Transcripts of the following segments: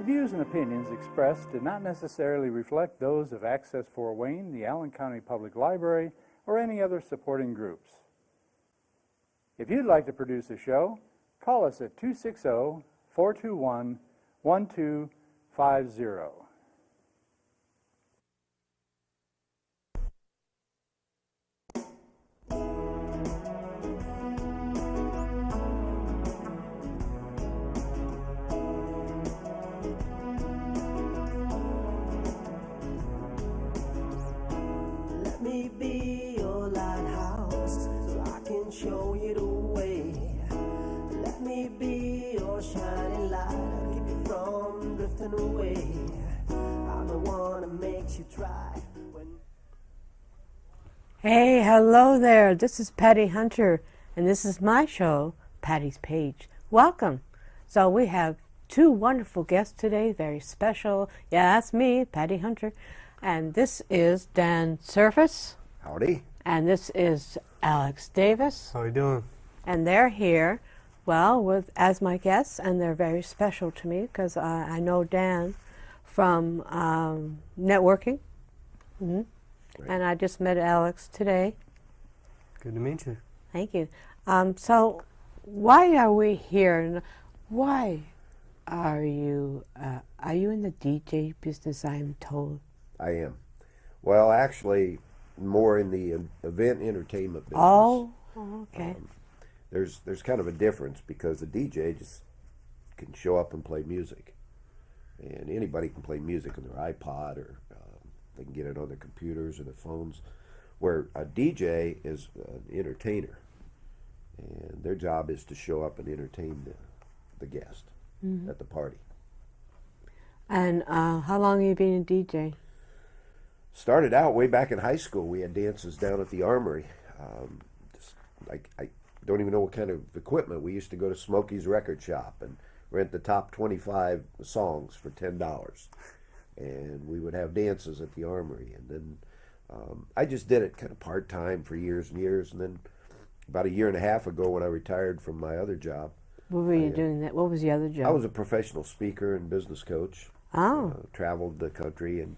The views and opinions expressed do not necessarily reflect those of Access Fort Wayne, the Allen County Public Library, or any other supporting groups. If you'd like to produce a show, call us at 260-421-1250. Let me be your lighthouse so I can show you the way. Let me be your shining light, keep you from drifting away. I'm the one that makes you try. Hey, hello there. This is Patty Hunter, and this is my show, Patty's Page. Welcome. So we have two wonderful guests today, very special. Yeah, that's me, Patty Hunter. And this is Dan Surface. Howdy. And this is Alex Davis. How are you doing? And they're here, well, as my guests, and they're very special to me because I know Dan from networking. Mm-hmm. Right. And I just met Alex today. Good to meet you. Thank you. So why are we here? And why are you in the DJ business, I'm told? I am. Well, actually, more in the event entertainment business. Oh, okay. There's kind of a difference because the DJ just can show up and play music. And anybody can play music on their iPod or they can get it on their computers or their phones. Where a DJ is an entertainer. And their job is to show up and entertain the guest at the party. And how long have you been a DJ? Started out way back in high school. We had dances down at the Armory. I don't even know what kind of equipment. We used to go to Smokey's record shop and rent the top 25 songs for $10. And we would have dances at the Armory. And then I just did it kind of part-time for years and years. And then about a year and a half ago when I retired from my other job. What were you doing? What was the other job? I was a professional speaker and business coach. Oh. Traveled the country and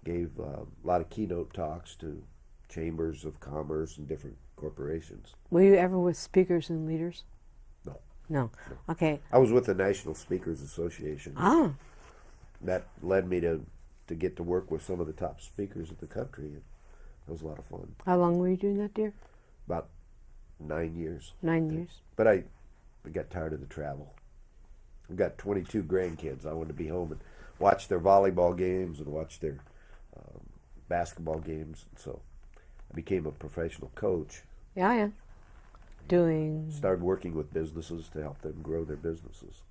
gave a lot of keynote talks to chambers of commerce and different corporations. Were you ever with Speakers and Leaders? No. No. Okay. I was with the National Speakers Association. Oh. That led me to get to work with some of the top speakers in the country. And that was a lot of fun. How long were you doing that, dear? About 9 years. 9 years. But I got tired of the travel. I've got 22 grandkids. I wanted to be home and watch their volleyball games and watch their basketball games. And so I became a professional coach. Yeah. Doing... Started working with businesses to help them grow their businesses.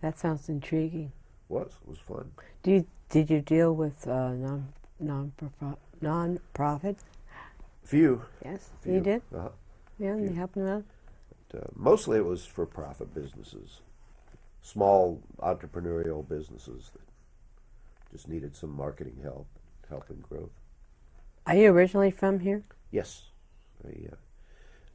That sounds intriguing. It was fun. Did you deal with non-profit? Few. Yes, Few. you did? Uh-huh. Yeah, and you helped them out? But, mostly it was for-profit businesses. Small entrepreneurial businesses that just needed some marketing help and growth. Are you originally from here? Yes.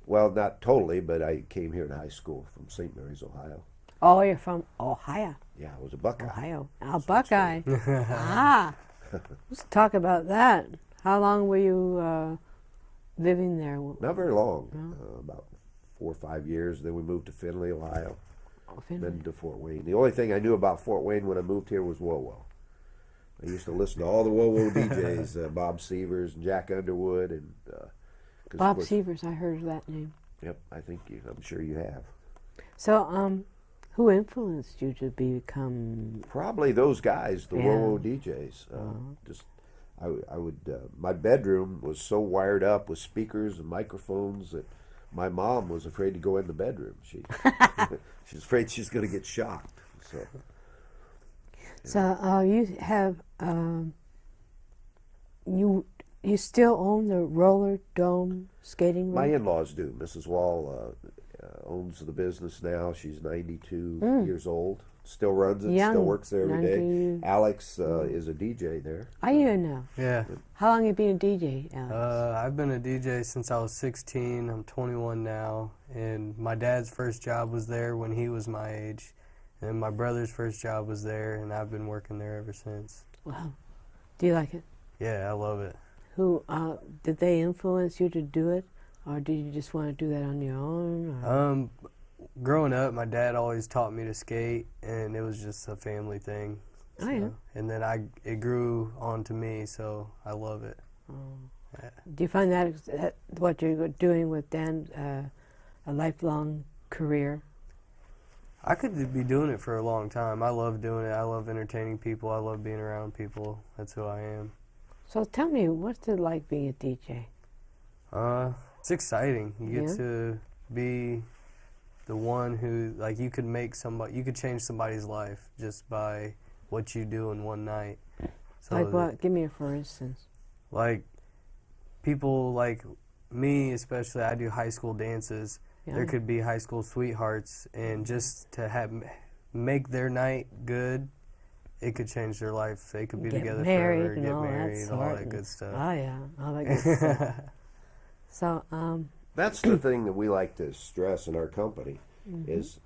Well, not totally, but I came here in high school from St. Mary's, Ohio. Oh, you're from Ohio. Yeah, I was a Buckeye. Ohio. Oh, Buckeye. Let's talk about that. How long were you living there? Not very long. No? About 4 or 5 years. Then we moved to Findlay, Ohio. Oh, Findlay. Then to Fort Wayne. The only thing I knew about Fort Wayne when I moved here was Whoa-Whoa. I used to listen to all the Whoa-Whoa DJs, Bob Severs and Jack Underwood. And Bob Severs, I heard of that name. Yep, I'm sure you have. So, who influenced you to become... Probably those guys, the Whoa-Whoa DJs. I would. My bedroom was so wired up with speakers and microphones that my mom was afraid to go in the bedroom. She's afraid she's going to get shocked. So you have you still own the Roller Dome skating rink? My in-laws do. Mrs. Wall owns the business now. She's 92 years old. Still runs it. Still works there every day. Alex is a DJ there. Are you now? Yeah. How long have you been a DJ, Alex? I've been a DJ since I was 16. I'm 21 now, and my dad's first job was there when he was my age. And my brother's first job was there, and I've been working there ever since. Wow. Do you like it? Yeah, I love it. Who did they influence you to do it, or did you just want to do that on your own? Or? Growing up, my dad always taught me to skate, and it was just a family thing. Oh, yeah. And then it grew on to me, so I love it. Yeah. Do you find that what you're doing with Dan a lifelong career? I could be doing it for a long time. I love doing it. I love entertaining people. I love being around people. That's who I am. So tell me, what's it like being a DJ? It's exciting. You get Yeah. to be the one who, like, you could change somebody's life just by what you do in one night. So Like what? Give me a for instance. Like, people like me, especially, I do high school dances. Yeah. There could be high school sweethearts, and just to make their night good, it could change their life. They could be Get together married forever, and get all that married, all sort that and- good stuff. Oh yeah, all that good stuff. So That's the thing that we like to stress in our company is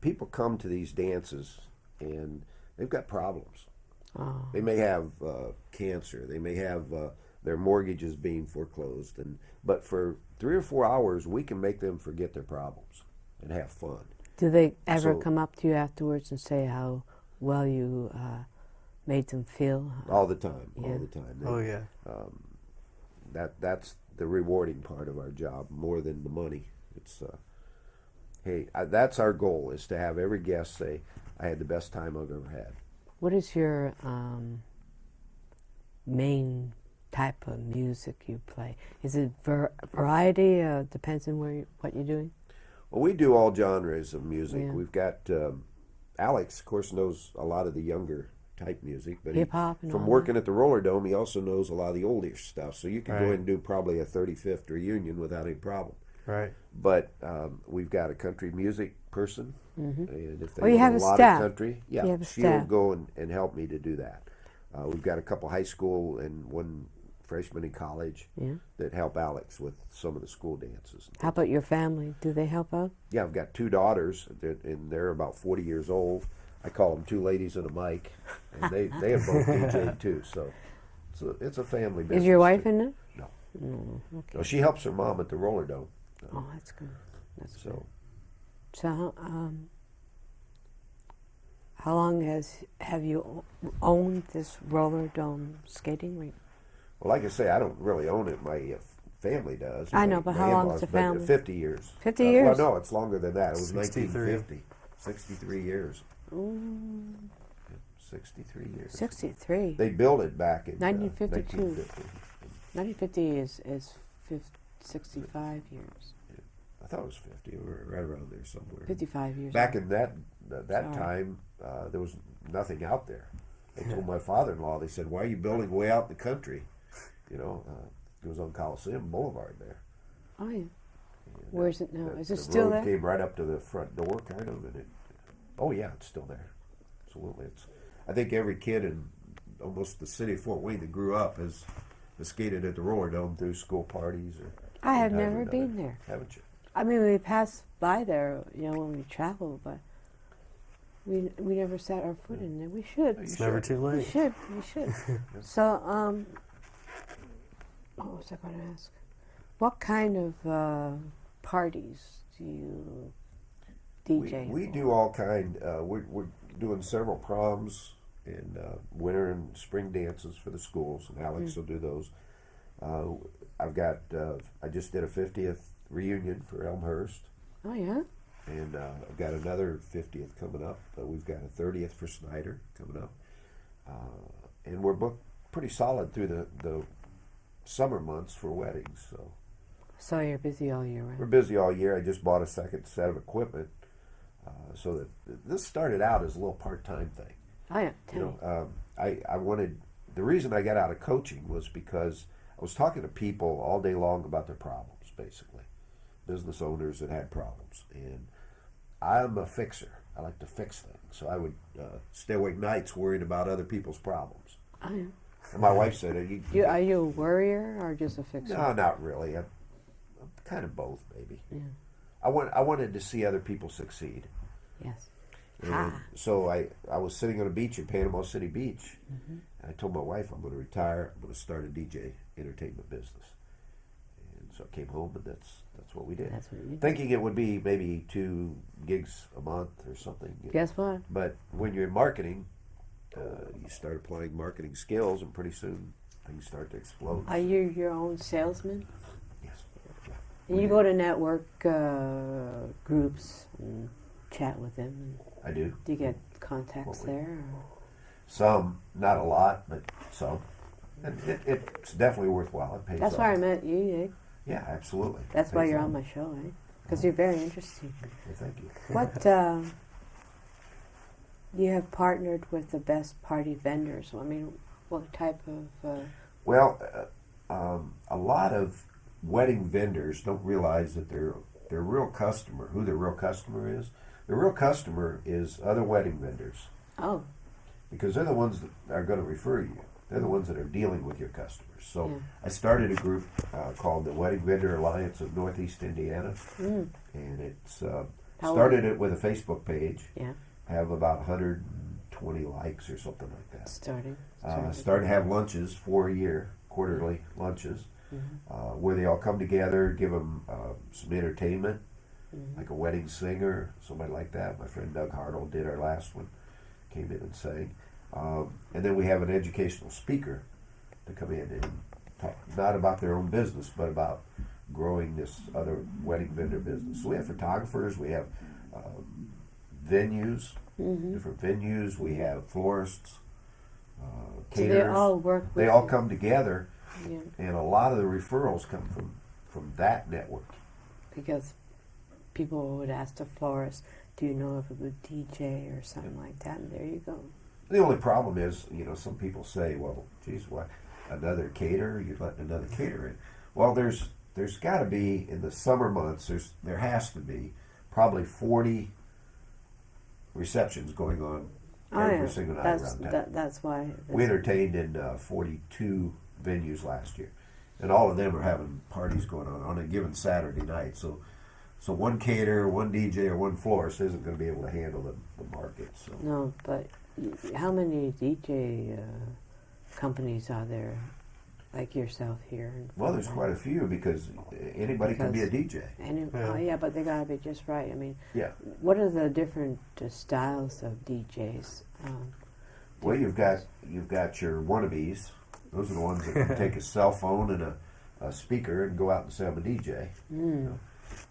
people come to these dances and they've got problems. oh, They may have cancer. They may have their mortgages being foreclosed, but for 3 or 4 hours, we can make them forget their problems and have fun. do they ever So- come up to you afterwards and say how well you made them feel? All the time, Yeah. all the time. Oh yeah. That's the rewarding part of our job more than the money. It's that's our goal, is to have every guest say, "I had the best time I've ever had." What is your main type of music you play? Is it variety? Depends on what you're doing. Well, we do all genres of music. Yeah. We've got Alex, of course, knows a lot of the younger type music, but Hip-hop and from all working at the Roller Dome, he also knows a lot of the older stuff. So you can go Right. ahead and do probably a 35th reunion without any problem. Right. But we've got a country music person, and if they Oh, you want have a a lot staff. of country, You have a she'll staff. go and help me to do that. We've got a couple high school and one freshman in college Yeah. that help Alex with some of the school dances. How about your family? Do they help out? Yeah, I've got 2 daughters, and they're about 40 years old. I call them 2 ladies and a mic, and they have both DJed too. So it's a family business. Is your wife too. in it? No. Okay. No, she helps her mom at the Roller Dome. Oh, that's good. That's good. So So, how long have you owned this Roller Dome skating rink? well, like I say, I don't really own it. My family does. I know, My- but my how long in-laws, is the but family? 50 years. 50 years? Well, no, it's longer than that. It was 63. 1950. 63 years. 63 years. 63. They built it back in 1952. 1950. 1950 is 65 years. I thought it was 50, or right around there somewhere. 55 years. Back in that Sorry. time, there was nothing out there. They told my father-in-law, they said, "Why are you building way out in the country?" It was on Coliseum Boulevard there. Oh, yeah. And, Where is it now? the- Is it the still road there? came right up to the front door, kind of, and oh yeah, it's still there. Absolutely. I think every kid in almost the city of Fort Wayne that grew up has skated at the Roller Dome through school parties. Or I have one time or never another. been there. Haven't you? I mean, we passed by there, when we travel, but we never set our foot in there. We should. You It's should. never too We late. should. We should. So, what was I going to ask? What kind of parties do you DJ? We for? do all kind. We're doing several proms and winter and spring dances for the schools, and Alex will do those. I've got. I just did a 50th reunion for Elmhurst, Oh yeah. and I've got another 50th coming up. We've got a 30th for Snyder coming up, and we're booked pretty solid through the summer months for weddings. So you're busy all year We're round. busy all year. I just bought a second set of equipment, so that this started out as a little part-time thing. Oh yeah. Tell me. I wanted, the reason I got out of coaching was because I was talking to people all day long about their problems, basically, business owners that had problems, and I'm a fixer. I like to fix things, so I would stay awake nights worrying about other people's problems. Oh yeah. And my wife said, Are you a worrier or just a fixer? "No, not really. I'm kind of both, maybe." Yeah. I wanted to see other people succeed. Yes. And so I was sitting on a beach in Panama City Beach, and I told my wife, I'm going to retire. I'm going to start a DJ entertainment business. And so I came home, and that's what we did. That's what you did. Thinking it would be maybe 2 gigs a month or something. you know. Guess what? But when you're in marketing, you start applying marketing skills, and pretty soon things start to explode. Are you your own salesman? Yes. Yeah. And you go to network groups and chat with them? I do. Do you get contacts Well, there? Or? Some, not a lot, but some. And it's definitely worthwhile. It pays That's off. why I met you, eh? Yeah, absolutely. That's why Pays you're off. on my show, eh? Because you're very interesting. Well, thank you. What, you have partnered with the best party vendors. I mean, what type of... Well, a lot of wedding vendors don't realize that their real customer, who their real customer is. The real customer is other wedding vendors, Oh, because they're the ones that are going to refer you. They're the ones that are dealing with your customers. So Yeah. I started a group called the Wedding Vendor Alliance of Northeast Indiana, and it's How- started it with a Facebook page. yeah. Have about 120 likes or something like that. Starting. Started to have lunches for a year, quarterly lunches, where they all come together, give them some entertainment, like a wedding singer, somebody like that. My friend Doug Hartle did our last one, came in and sang. And then we have an educational speaker to come in and talk, not about their own business, but about growing this other wedding vendor business. So we have photographers, we have venues, different venues, we have florists, So caterers. they all work with They all you. come together, Yeah, and a lot of the referrals come from that network. because people would ask the florist, do you know of a good DJ or something like that? And there you go. The only problem is, some people say, well, geez, what, another caterer? You'd let another caterer in. Well, there's got to be, in the summer months, there has to be probably 40 receptions going on every single night around town. That's why. We entertained in 42 venues last year, and all of them are having parties going on a given Saturday night. So one caterer, one DJ, or one florist isn't going to be able to handle the market. So No, but how many DJ companies are there, like yourself here? In well, there's quite a few because anybody can be a DJ. Yeah, but they gotta be just right. I mean, Yeah. what are the different styles of DJs? Well, you've got your wannabes. Those are the ones that can take a cell phone and a speaker and go out and say I'm a DJ.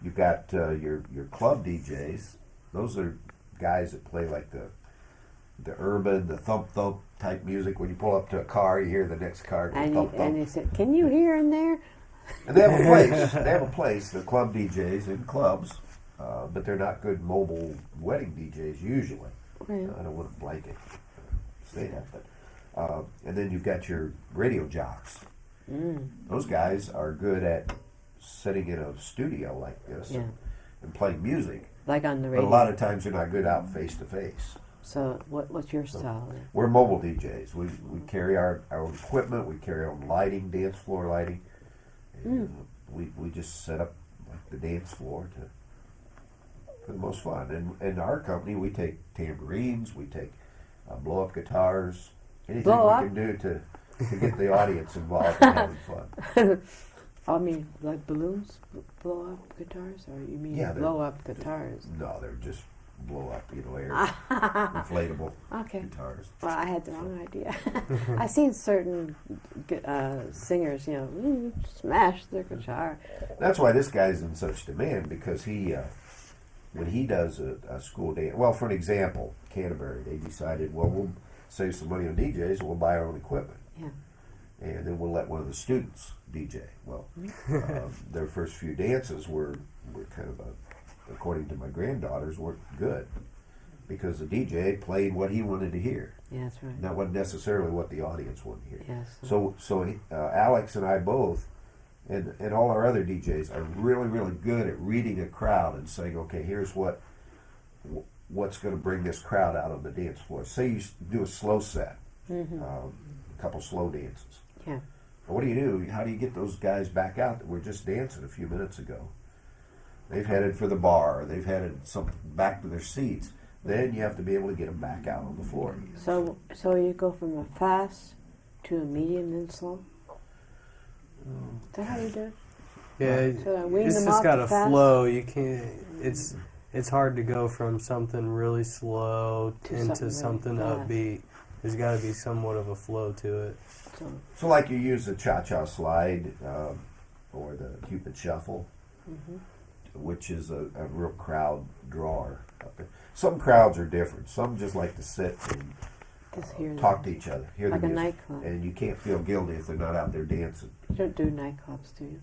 You've got your club DJs. Those are guys that play like the urban, the thump type music. When you pull up to a car, you hear the next car go And thump you, thump. and they said, "Can you hear in there?" And they have a place. They have a place. The club DJs in clubs, but they're not good mobile wedding DJs usually. Well, I don't want to blanket say that, but and then you've got your radio jocks. Those guys are good at sitting in a studio like this Yeah. and playing music, like on the but radio. a lot of times they're not good out face to face. So, what's your style? Then? We're mobile DJs. We carry our own equipment. We carry our own lighting, dance floor lighting. And, we just set up like the dance floor for the most fun. And in our company, we take tambourines, we take blow up guitars, anything Blow we up? can do to get the audience involved and having fun. I mean, like balloons, blow up guitars, or you mean Yeah, they're- blow up guitars? No, they're just blow up, air inflatable Okay. guitars. Well, I had the wrong idea. I've seen certain singers, smash their guitar. That's why this guy's in such demand, because he, when he does a school dance, well, for an example, Canterbury, they decided, well, we'll save some money on DJs and we'll buy our own equipment. Yeah. And then we'll let one of the students DJ. Well, their first few dances were kind of, according to my granddaughters, weren't good, because the DJ played what he wanted to hear. Yeah, that's right. That wasn't necessarily what the audience wanted to hear. Yes. So Alex and I both, and all our other DJs, are really, really good at reading a crowd and saying, okay, here's what's going to bring this crowd out on the dance floor. Say you do a slow set, a couple slow dances. Yeah. Well, what do you do? How do you get those guys back out that were just dancing a few minutes ago? They've headed for the bar. They've headed back to their seats. then you have to be able to get them back out on the floor again. So you go from a fast to a medium and slow? Is that how you do it? Yeah, So I wean it's them just off got to to fast? flow. You can't. It's hard to go from something really slow To into something something really fast. upbeat. There's got to be somewhat of a flow to it. So, So like you use the cha-cha slide or the Cupid shuffle, which is a real crowd drawer. Some crowds are different. Some just like to sit and just hear talk them. to each other, hear Like the a music, nightclub. and you can't feel guilty if they're not out there dancing. You don't do nightclubs, do you?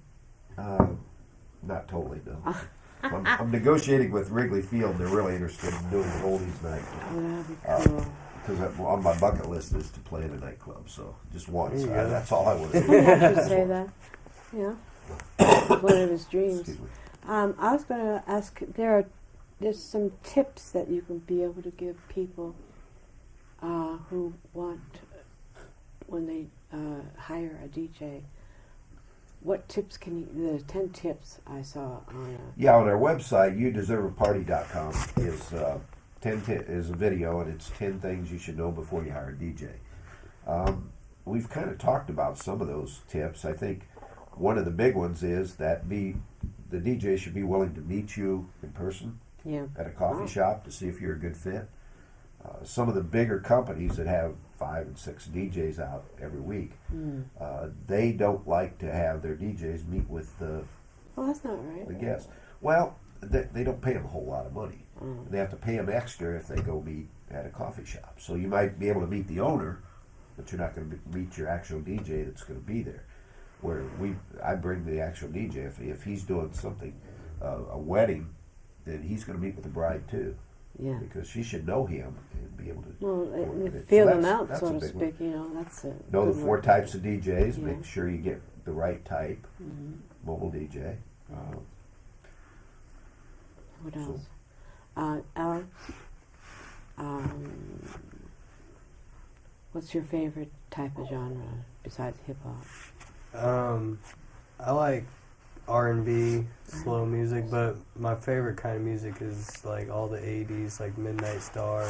Not totally, no. I'm negotiating with Wrigley Field. They're really interested in doing the oldies night. Oh, that'd be cool. Because on my bucket list is to play in a nightclub, so just once. There you go. That's all I want to Funny do. I should say that. Yeah. It's one of his dreams. Excuse me. I was going to ask, there's some tips that you can be able to give people who want, when they hire a DJ. What tips can you, the 10 tips I saw on Yeah, on our website, youdeserveaparty.com is a video, and it's 10 things you should know before you hire a DJ. We've kind of talked about some of those tips. I think one of the big ones is that the DJ should be willing to meet you in person yeah. at a coffee Wow. shop to see if you're a good fit. Some of the bigger companies that have 5 and 6 DJs out every week, they don't like to have their DJs meet with the Well, that's not right. guests. Well, they don't pay them a whole lot of money. They have to pay them extra if they go meet at a coffee shop. So you might be able to meet the owner, but you're not going to meet your actual DJ that's going to be there. Where I bring the actual DJ. If he's doing something, a wedding, then he's going to meet with the bride too. Yeah. Because she should know him and be able to Well, work with it. feel So them that's- out, that's so a to big one. speak. You know, that's a Know the good 4 word. types of DJs. Yeah. Make sure you get the right type. Mobile DJ. What So- else? Alex, what's your favorite type of genre besides hip hop? I like R&B, slow music, but my favorite kind of music is like all the 80s, like Midnight Star,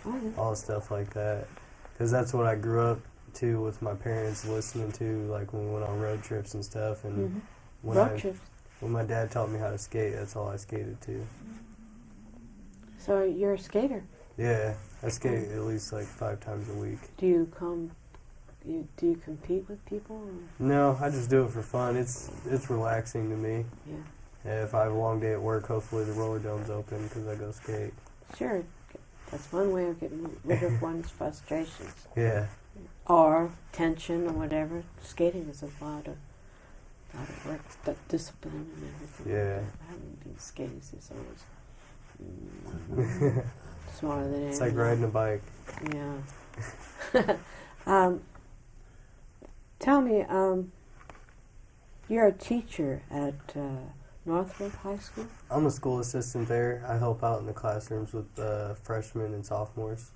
Oh, yeah. all stuff like that. Because that's what I grew up to with my parents listening to, like when we went on road trips and stuff. And when, Road trips. when my dad taught me how to skate, that's all I skated to. So you're a skater. Yeah, I skate at least like 5 times a week. Do you do you compete with people? Or? No, I just do it for fun. It's relaxing to me. Yeah. Yeah, if I have a long day at work, hopefully the roller dome's open because I go skate. Sure. That's one way of getting rid of one's frustrations Yeah. or tension or whatever. Skating is a lot of work, that discipline and everything. Yeah. I haven't been skating since I was smaller than It's like anyone. riding a bike. Yeah. Tell me, you're a teacher at Northwood High School? I'm a school assistant there. I help out in the classrooms with freshmen and sophomores.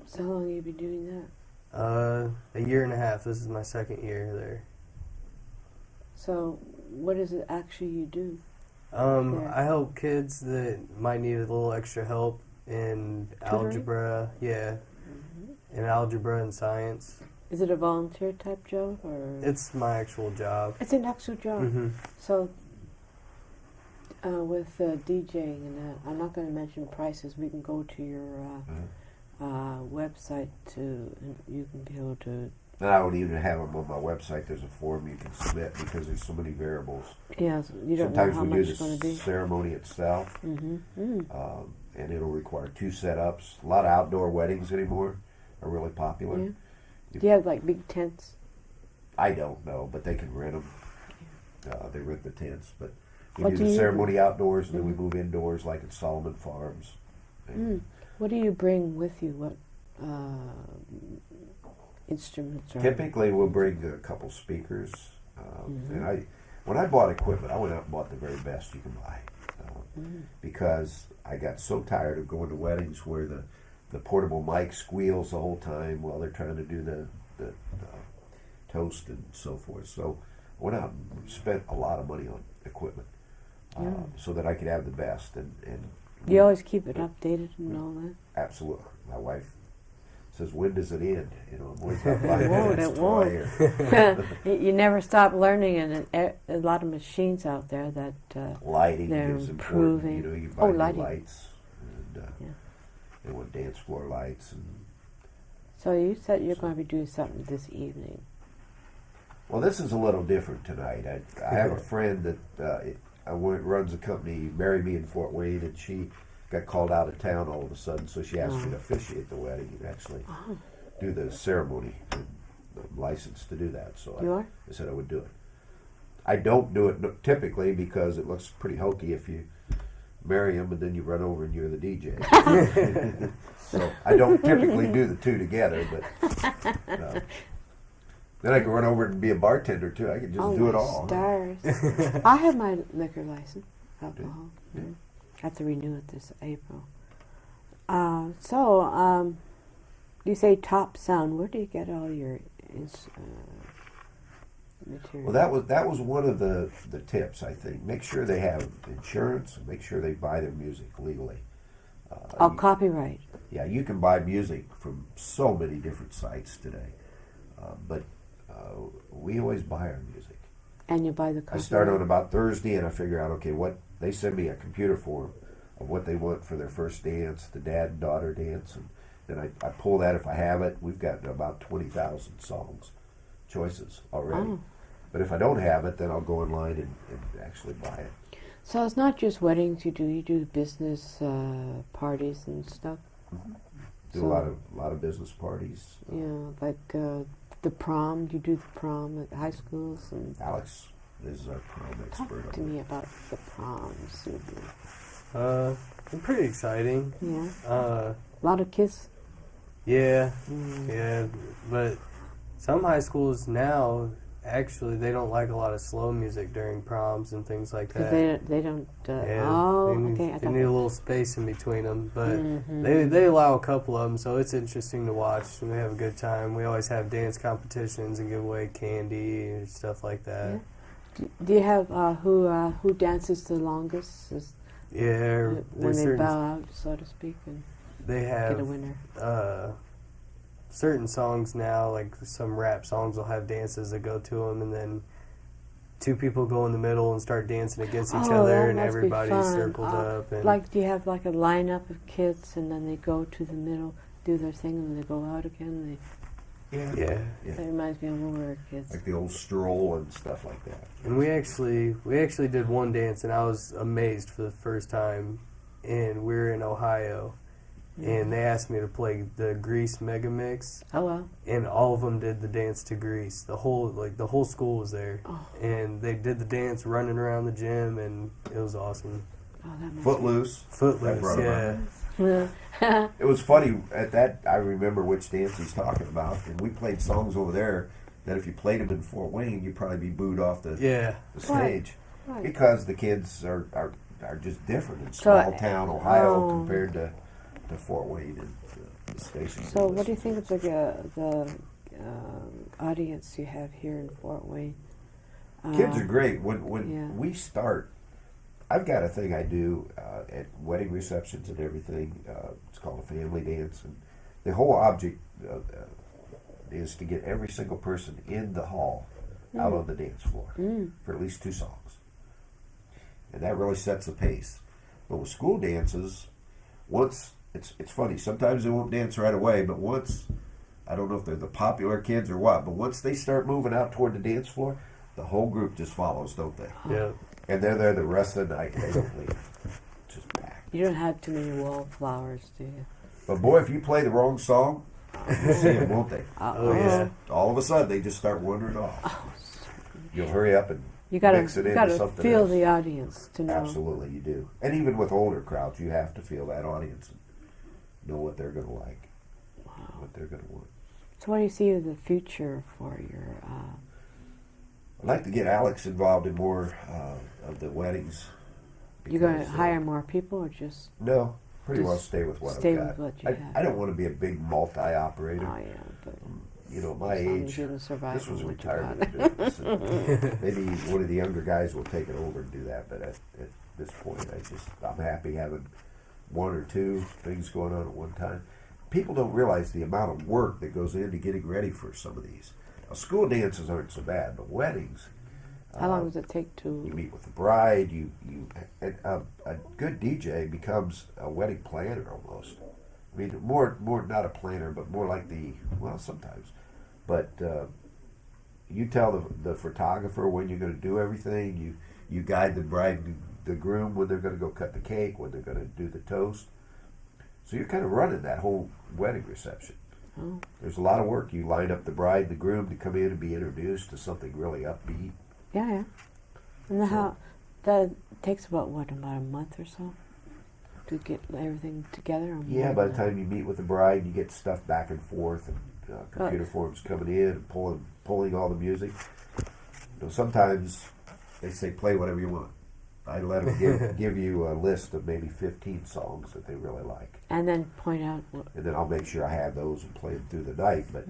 So how long have you been doing that? A year and a half. This is my 2nd year there. So what is it actually you do? I help kids that might need a little extra help in Tutoring? algebra. Yeah, in algebra and science. Is it a volunteer type job or? It's my actual job. It's an actual job. hmm So with DJing and that, I'm not going to mention prices. We can go to your website and you can be able to. And I would even have them on my website. There's a form you can submit because there's so many variables. Yeah, so you don't Sometimes know how we much do it's going to be. the ceremony itself, Mm-hmm. and it'll require 2 setups. A lot of outdoor weddings anymore are really popular. Yeah. Do you have like big tents? I don't know, but they can rent them. They rent the tents, but we What do do the you- ceremony outdoors, and then we Mhm. move indoors, like at Solomon Farms. And What do you bring with you? What instruments? Or Typically, we'll bring a couple speakers. And when I bought equipment, I went out and bought the very best you can buy, because I got so tired of going to weddings where the portable mic squeals the whole time while they're trying to do the toast and so forth. So I went out and spent a lot of money on equipment so that I could have the best. And You always keep it updated and all that. Absolutely. My wife says, when does it end? You know, I'm always up by It won't, minutes it till won't. I hear. You never stop learning, and a lot of machines out there that Lighting they're is important. improving. You know, you Oh, buy new lighting. lights and Yeah. they want dance floor lights. And So you said you're going to be doing something this evening. well, this is a little different tonight. I have a friend that runs a company, Marry Me in Fort Wayne, and she got called out of town all of a sudden, so she asked me to officiate the wedding and actually do the ceremony. And I'm licensed to do that, so You are? I said I would do it. I don't do it typically because it looks pretty hokey if you marry him and then you run over and you're the DJ. So I don't typically do the two together, but then I can run over and be a bartender too. I can just do it all. Stars. I have my liquor license, alcohol. Mm. I have to renew it this April. You say Top Sound. Where do you get all your material? Well, that was one of the tips, I think. Make sure they have insurance. Make sure they buy their music legally. Copyright. Yeah, you can buy music from so many different sites today, but we always buy our music. And you buy the I copyright. start on about Thursday, and I figure out, okay, what they send me a computer form of what they want for their first dance, the dad and daughter dance, and then I pull that if I have it. We've got about 20,000 songs choices already. Oh. But if I don't have it, then I'll go online and actually buy it. So it's not just weddings you do business parties and stuff. Do So- a lot of business parties. Yeah, like the prom. You do the prom at high schools, and Alex is our prom talk expert. to on me about the proms. Pretty exciting. Yeah, Uh, a lot of kids. yeah, Mm. yeah, but some high schools now actually they don't like a lot of slow music during proms and things like Because that. they don't. Yeah, Oh, they need, okay. I they thought need a that- little space in between them, but Mhm. they allow a couple of them, so it's interesting to watch. And we have a good time. We always have dance competitions and give away candy and stuff like that. Yeah. Do you have who dances the longest? Yeah, When there's they certain bow out, so to speak, and they get a have winner. certain songs now, like some rap songs will have dances that go to them, and then two people go in the middle and start dancing against each Oh, other, that and must be everybody's fun. circled up. And Like, do you have like a lineup of kids, and then they go to the middle, do their thing, and then they go out again? And yeah, Yeah. that reminds me of when we were kids. Like the old stroll and stuff like that. and we actually did one dance, and I was amazed for the first time. And we were in Ohio, and they asked me to play the Grease Mega Mix, Oh well. and all of them did the dance to Grease. The whole school was there, Oh. and they did the dance running around the gym, and it was awesome. Oh, that must Footloose. That Footloose, brought 'em yeah. It was funny at that. I remember which dance he's talking about, and we played songs over there that if you played them in Fort Wayne, you'd probably be booed off the Yeah, stage Right. because the kids are just different in So, small town Ohio oh. compared to Fort Wayne and the stations. So, we what do you listen think to. of the audience you have here in Fort Wayne? Kids are great. When yeah. we start, I've got a thing I do at wedding receptions and everything. It's called a family dance, and the whole object is to get every single person in the hall out on the dance floor for at least 2 songs, and that really sets the pace. But with school dances, once it's funny. Sometimes they won't dance right away, but once, I don't know if they're the popular kids or what, but once they start moving out toward the dance floor, the whole group just follows, don't they? yeah. And they're there the rest of the night. They don't leave. Just packed. You don't have too many wallflowers, do you? But boy, if you play the wrong song, you'll see them, won't they? Oh yeah. All of a sudden, they just start wandering off. You'll hurry up and You gotta, mix it you into gotta something feel else. the audience to know. Absolutely, you do. And even with older crowds, you have to feel that audience and know what they're going to like, what they're going to want. So, what do you see as the future for your? I'd like to get Alex involved in more of the weddings. You're going to because, hire more people, or just? No, pretty well Just stay with what stay I've got. with what you have. I don't want to be a big multi-operator. Oh yeah, but You know, my as long as age, you can survive this was a on what you retirement got. business. And maybe one of the younger guys will take it over and do that, but at this point, I'm happy having one or two things going on at one time. People don't realize the amount of work that goes into getting ready for some of these. Now, school dances aren't so bad, but weddings, How long does it take you to? meet with the bride. A good DJ becomes a wedding planner almost. I mean, more not a planner, but more like sometimes. But you tell the photographer when you're going to do everything. You guide the bride and the groom when they're going to go cut the cake, when they're going to do the toast. So you're kind of running that whole wedding reception. Oh. There's a lot of work. You line up the bride and the groom to come in and be introduced to something really upbeat. Yeah. And how that takes about a month or so to get everything together? Or Yeah, more by the than time you meet with the bride, you get stuff back and forth, and computer forms coming in and pulling all the music. Sometimes they say play whatever you want. I let them give you a list of maybe 15 songs that they really like. And then point out. And then I'll make sure I have those and play them through the night. But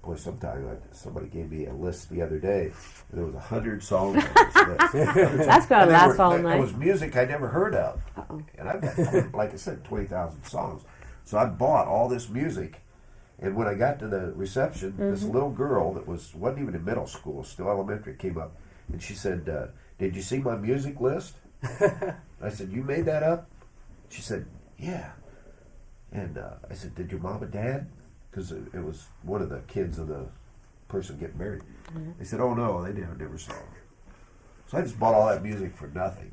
boy, sometimes somebody gave me a list the other day, and there was 100 songs on this list. That's going to last all night. It was music I never heard of. Uh-oh. And I've got, like I said, 20,000 songs. So I bought all this music. And when I got to the reception, this little girl that wasn't even in middle school, still elementary, came up, and she said, "Did you see my music list?" I said, "You made that up?" She said, "Yeah." And I said, "Did your mom and dad?" Because it was one of the kids of the person getting married. They said, "Oh no, they never saw it." So I just bought all that music for nothing,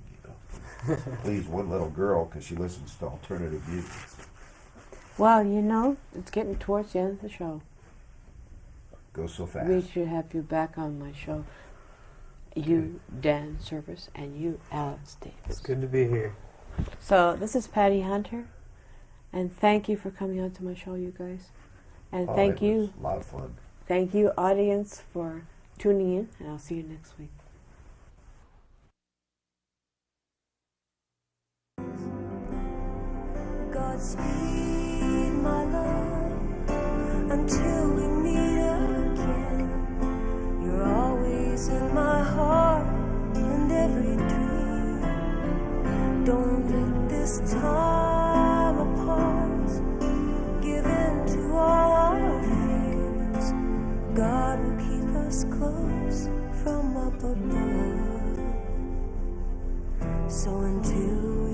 Please one little girl because she listens to alternative music. Well, it's getting towards the end of the show. Goes so fast. We should have you back on my show. You, Dan Service, and you, Alex Davis. It's good to be here. So this is Patty Hunter, and thank you for coming on to my show, you guys. And thank It you. was a lot of fun. Thank you, audience, for tuning in, and I'll see you next week. Godspeed, my love, until we meet again. You're always in my heart and every dream. Don't let this time apart give in to all our fears. God will keep us close from up above. So until